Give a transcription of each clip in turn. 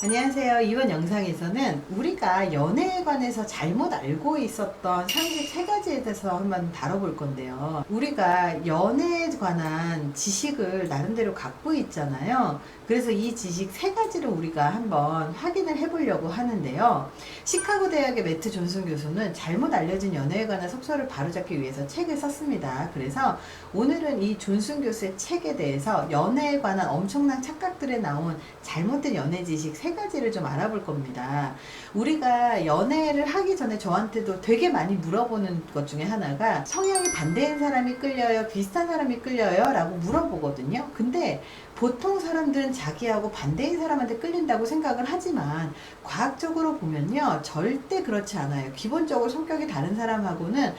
안녕하세요. 이번 영상에서는 우리가 연애에 관해서 잘못 알고 있었던 상식 3가지에 대해서 한번 다뤄볼 건데요. 우리가 연애에 관한 지식을 나름대로 갖고 있잖아요. 그래서 이 지식 3가지를 우리가 한번 확인을 해보려고 하는데요. 시카고 대학의 매트 존슨 교수는 잘못 알려진 연애에 관한 속설을 바로잡기 위해서 책을 썼습니다. 그래서 오늘은 이 존슨 교수의 책에 대해서 연애에 관한 엄청난 착각들에 나온 잘못된 연애 지식 3가지를 좀 알아볼 겁니다. 우리가 연애를 하기 전에 저한테도 되게 많이 물어보는 것 중에 하나가 성향이 반대인 사람이 끌려요? 비슷한 사람이 끌려요? 라고 물어보거든요. 근데 보통 사람들은 자기하고 반대인 사람한테 끌린다고 생각을 하지만 과학적으로 보면요, 절대 그렇지 않아요. 기본적으로 성격이 다른 사람하고는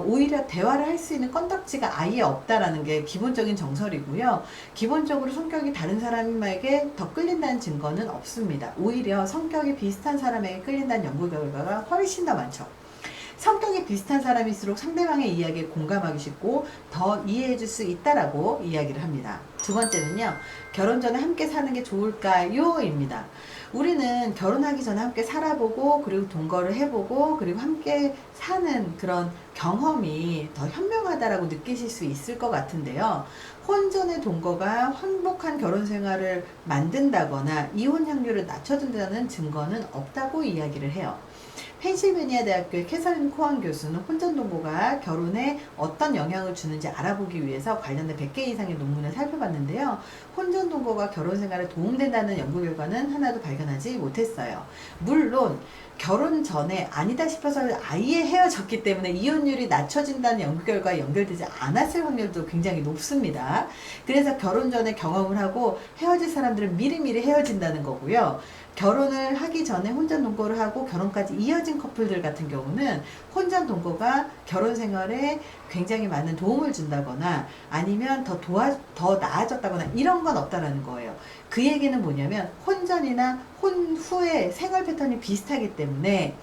오히려 대화를 할 수 있는 건덕지가 아예 없다라는 게 기본적인 정설이고요. 기본적으로 성격이 다른 사람에게 더 끌린다는 증거는 없습니다. 오히려 성격이 비슷한 사람에게 끌린다는 연구 결과가 훨씬 더 많죠. 성격이 비슷한 사람일수록 상대방의 이야기에 공감하기 쉽고 더 이해해 줄 수 있다라고 이야기를 합니다. 두 번째는요, 결혼 전에 함께 사는 게 좋을까요? 입니다. 우리는 결혼하기 전에 함께 살아보고 그리고 동거를 해보고 그리고 함께 사는 그런 경험이 더 현명하다라고 느끼실 수 있을 것 같은데요. 혼전의 동거가 행복한 결혼 생활을 만든다거나 이혼 확률을 낮춰준다는 증거는 없다고 이야기를 해요. 펜실베니아 대학교의 캐서린 코안 교수는 혼전 동거가 결혼에 어떤 영향을 주는지 알아보기 위해서 관련된 100개 이상의 논문을 살펴봤는데요. 혼전 동거가 결혼 생활에 도움된다는 연구 결과는 하나도 발견하지 못했어요. 물론 결혼 전에 아니다 싶어서 아예 헤어졌기 때문에 이혼율이 낮춰진다는 연구 결과에 연결되지 않았을 확률도 굉장히 높습니다. 그래서 결혼 전에 경험을 하고 헤어질 사람들은 미리미리 헤어진다는 거고요. 결혼을 하기 전에 혼전 동거를 하고 결혼까지 이어진 커플들 같은 경우는 혼전 동거가 결혼 생활에 굉장히 많은 도움을 준다거나 아니면 더 나아졌다거나 이런 건 없다라는 거예요. 그 얘기는 뭐냐면 혼전이나 혼 후에 생활 패턴이 비슷하기 때문에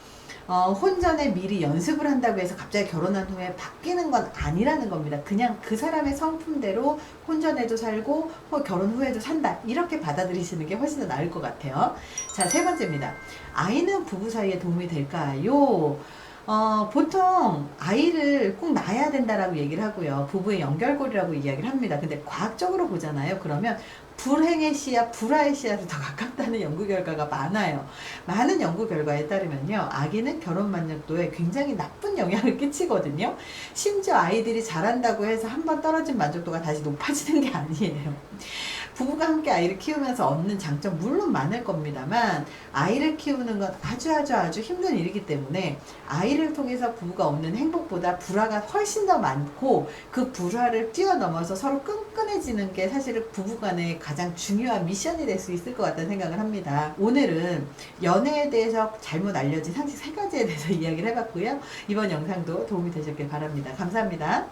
혼전에 미리 연습을 한다고 해서 갑자기 결혼한 후에 바뀌는 건 아니라는 겁니다. 그냥 그 사람의 성품대로 혼전에도 살고 결혼 후에도 산다, 이렇게 받아들이시는 게 훨씬 더 나을 것 같아요. 자, 3번째입니다. 아이는 부부 사이에 도움이 될까요? 보통 아이를 꼭 낳아야 된다라고 얘기를 하고요. 부부의 연결고리라고 이야기를 합니다. 근데 과학적으로 보잖아요. 그러면 불행의 씨앗, 불화의 씨앗이 더 가깝다는 연구 결과가 많아요. 많은 연구 결과에 따르면요, 아기는 결혼 만족도에 굉장히 나쁜 영향을 끼치거든요. 심지어 아이들이 자란다고 해서 한번 떨어진 만족도가 다시 높아지는 게 아니에요. 부부가 함께 아이를 키우면서 얻는 장점 물론 많을 겁니다만 아이를 키우는 건 아주 힘든 일이기 때문에 아이를 통해서 부부가 얻는 행복보다 불화가 훨씬 더 많고 그 불화를 뛰어넘어서 서로 끈끈해지는 게 사실은 부부간의 가장 중요한 미션이 될 수 있을 것 같다는 생각을 합니다. 오늘은 연애에 대해서 잘못 알려진 상식 3가지에 대해서 이야기를 해봤고요. 이번 영상도 도움이 되셨길 바랍니다. 감사합니다.